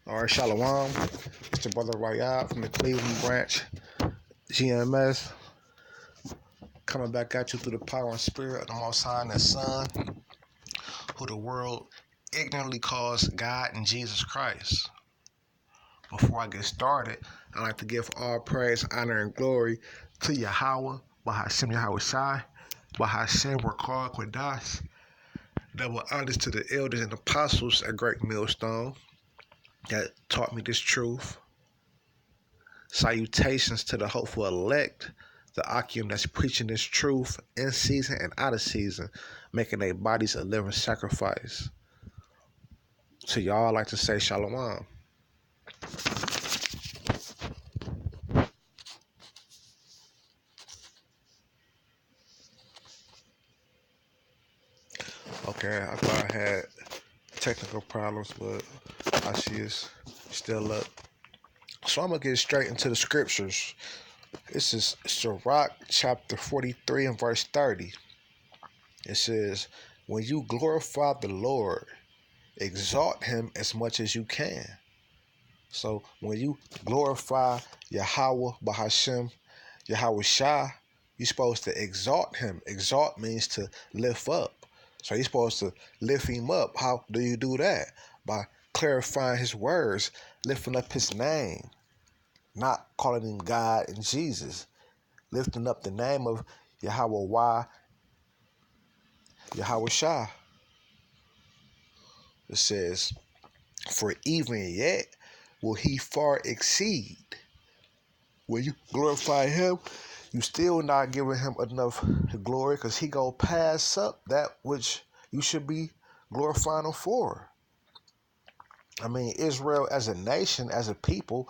All right, Shalom. It's your brother Rayab from the Cleveland branch, GMS, coming back at you through the power and spirit of the Most High and the Son, who the world ignorantly calls God and Jesus Christ. Before I get started, I'd like to give all praise, honor, and glory to Yahweh, Bahashem Yahweh Shai, Bahashem Rakar Quadash. Double honors to the elders and apostles at Great Millstone that taught me this truth. Salutations to the hopeful elect, the Akim that's preaching this truth in season and out of season, making their bodies a living sacrifice. To y'all, I like to say Shalom. Okay, I thought I had technical problems, but I see it's still up. So I'm going to get straight into the scriptures. This is Sirach chapter 43 and verse 30. It says, when you glorify the Lord, exalt him as much as you can. So when you glorify Yahweh Bahashem, Yahweh Shai, you're supposed to exalt him. Exalt means to lift up. So you're supposed to lift him up. How do you do that? By clarifying his words, lifting up his name, not calling him God and Jesus. Lifting up the name of Yahweh Yahweh Shai. It says, for even yet will he far exceed. When you glorify him, you still not giving him enough glory, because he gonna pass up that which you should be glorifying him for. I mean, Israel as a nation, as a people,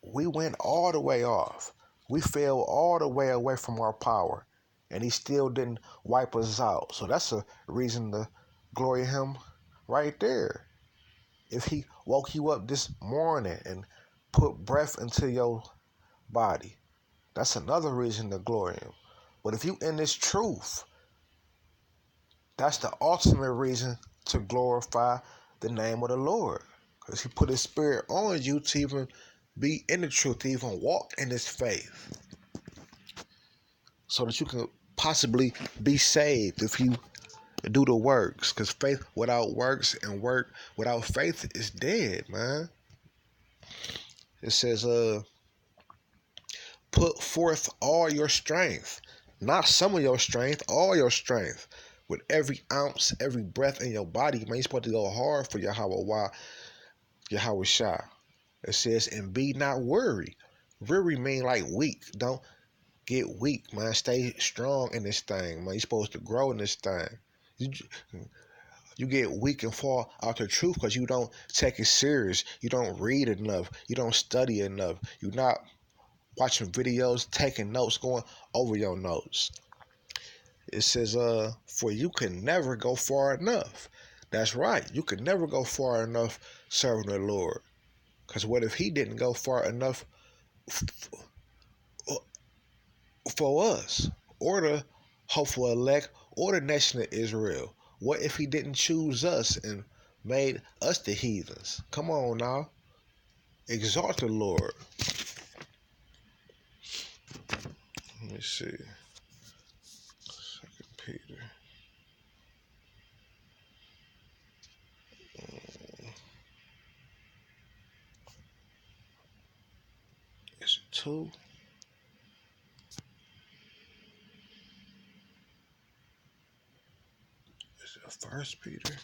we went all the way off. We fell all the way away from our power, and he still didn't wipe us out. So that's a reason to glory him right there. If he woke you up this morning and put breath into your body, that's another reason to glory him. But if you in this truth, that's the ultimate reason to glorify the name of the Lord. Because he put his spirit on you to even be in the truth, to even walk in this faith. So that you can possibly be saved if you do the works. Because faith without works and work without faith is dead, man. It says, put forth all your strength, not some of your strength, all your strength, with every ounce, every breath in your body. Man, you're supposed to go hard for Yahweh Shai. It says, and be not weary. Weary mean like weak. Don't get weak, man. Stay strong in this thing, man. You're supposed to grow in this thing. You get weak and fall out the truth because you don't take it serious. You don't read enough. You don't study enough. You're not watching videos, taking notes, going over your notes. It says, for you can never go far enough. That's right. You can never go far enough serving the Lord. Because what if he didn't go far enough for us, or the hopeful elect, or the nation of Israel? What if he didn't choose us and made us the heathens? Come on now. Exalt the Lord. Let me see. 2 Peter. Is it 2? Is it 1 Peter?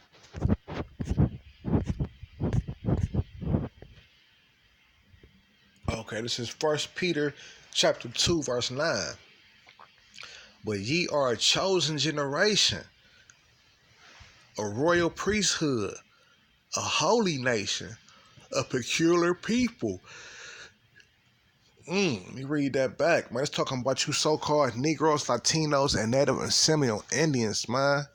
Okay, this is 1 Peter chapter 2, verse 9. But ye are a chosen generation, a royal priesthood, a holy nation, a peculiar people. Let me read that back, man. It's talking about you so-called Negroes, Latinos, and Native and Seminole Indians, man.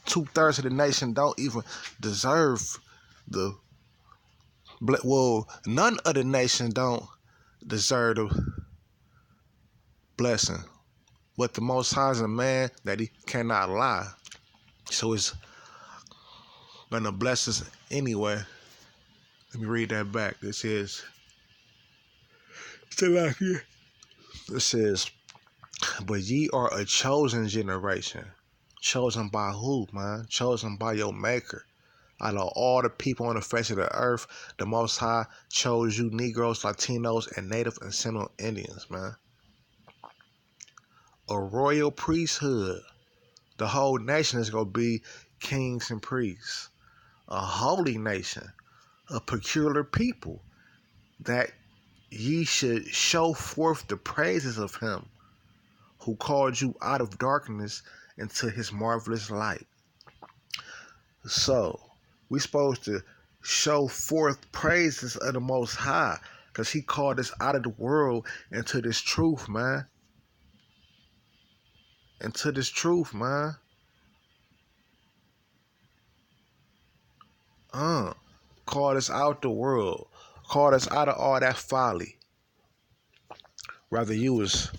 2/3 of the nation don't even deserve none of the nation don't deserve the blessing. But the Most High is a man that he cannot lie. So it's going to bless us anyway. Let me read that back. It says, it says, but ye are a chosen generation. Chosen by who, man? Chosen by your maker. Out of all the people on the face of the earth, the Most High chose you Negroes, Latinos, and Native and Seminole Indians, man. A royal priesthood. The whole nation is going to be kings and priests. A holy nation. A peculiar people. That ye should show forth the praises of him who called you out of darkness into his marvelous light. So, we supposed to show forth praises of the Most High, because he called us out of the world into this truth, man. Into this truth, man. Called us out the world. Called us out of all that folly. Whether you was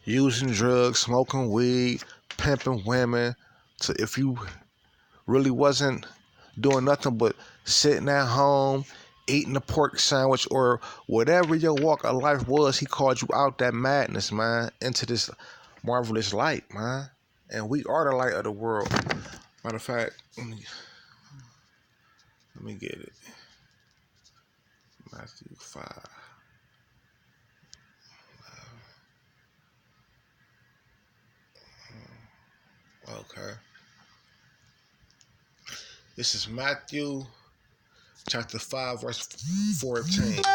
using drugs, smoking weed, pimping women, so if you really wasn't doing nothing but sitting at home, eating a pork sandwich, or whatever your walk of life was, he called you out that madness, man, into this marvelous light, man. And we are the light of the world. Matter of fact, let me get it. Matthew 5. Okay. This is Matthew chapter 5, verse 14. It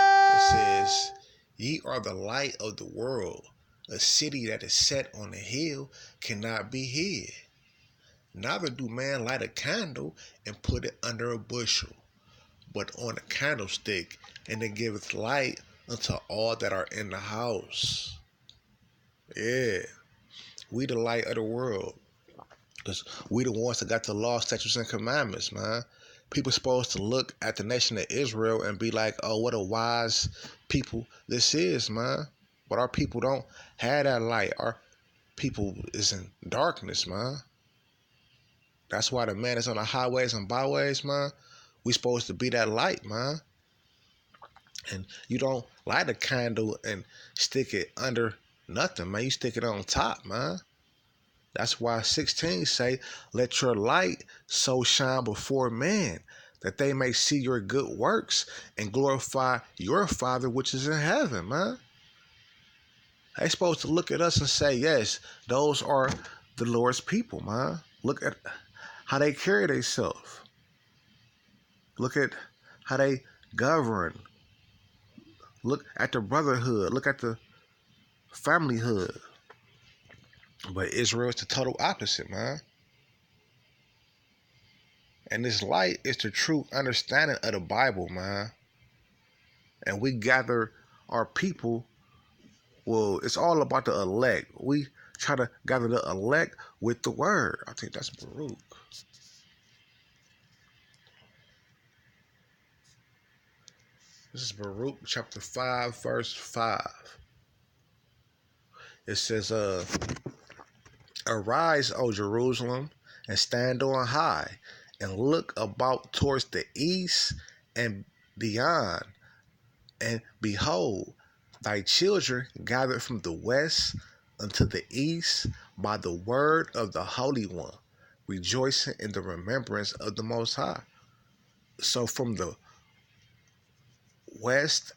says, ye are the light of the world. A city that is set on a hill cannot be hid. Neither do man light a candle and put it under a bushel, but on a candlestick, and it giveth light unto all that are in the house. Yeah, we the light of the world. Because we the ones that got the law, statutes, and commandments, man. People supposed to look at the nation of Israel and be like, oh, what a wise people this is, man. But our people don't have that light. Our people is in darkness, man. That's why the man is on the highways and byways, man. We supposed to be that light, man. And you don't light a candle and stick it under nothing, man. You stick it on top, man. That's why 16 say, let your light so shine before men, that they may see your good works and glorify your Father which is in heaven, man. They supposed to look at us and say, yes, those are the Lord's people, man. Look at how they carry themselves. Look at how they govern. Look at the brotherhood. Look at the familyhood. But Israel is the total opposite, man. And this light is the true understanding of the Bible, man. And we gather our people. Well, it's all about the elect. We try to gather the elect with the word. I think that's Baruch. This is Baruch chapter 5, verse 5. It says, arise, O Jerusalem, and stand on high, and look about towards the east and beyond. And behold, thy children gathered from the west unto the east by the word of the Holy One, rejoicing in the remembrance of the Most High. So from the west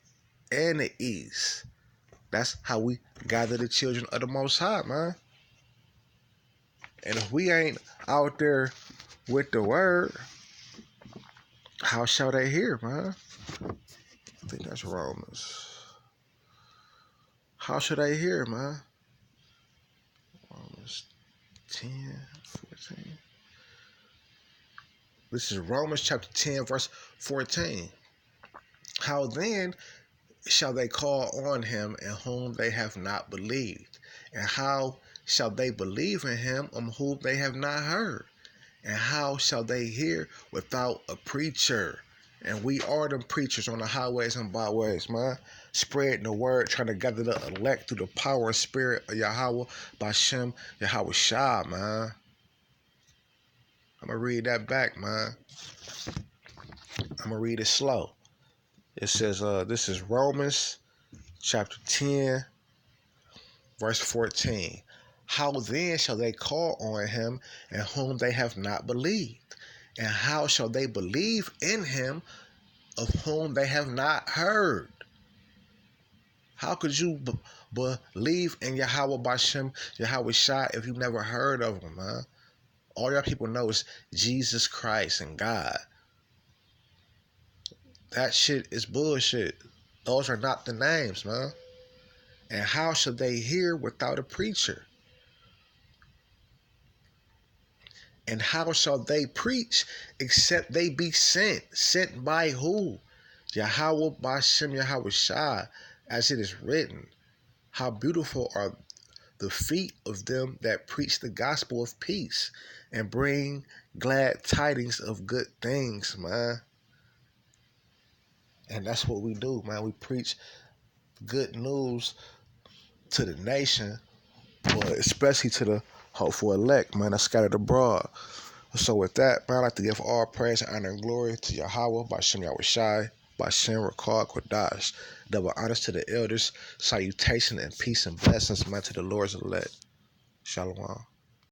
and the east, that's how we gather the children of the Most High, man. And if we ain't out there with the word, how shall they hear, man? I think that's Romans. How should they hear, man? Romans 10, 14. This is Romans chapter 10, verse 14. How then shall they call on him in whom they have not believed? And how shall they believe in him on whom they have not heard? And how shall they hear without a preacher? And we are them preachers on the highways and byways, man. Spreading the word, trying to gather the elect through the power and spirit of Yahweh, Bashem, Yahweh Shah, man. I'm going to read that back, man. I'm going to read it slow. It says, this is Romans chapter 10, verse 14. How then shall they call on him in whom they have not believed? And how shall they believe in him of whom they have not heard? How could you believe in Yahweh Bashem, Yahweh Shai, if you never heard of him, man? All y'all people know is Jesus Christ and God. That shit is bullshit. Those are not the names, man. And how should they hear without a preacher? And how shall they preach except they be sent? Sent by who? Yahweh Bashem Yahweh Shai, as it is written. How beautiful are the feet of them that preach the gospel of peace and bring glad tidings of good things, man. And that's what we do, man. We preach good news to the nation, but especially to the hopeful elect, man, that's scattered abroad. So with that, man, I'd like to give all praise and honor and glory to Yahweh, Bashem Yahweh Shai, Bashem Rakal Kodash. Double honors to the elders, salutation and peace and blessings, man, to the Lord's elect. Shalom.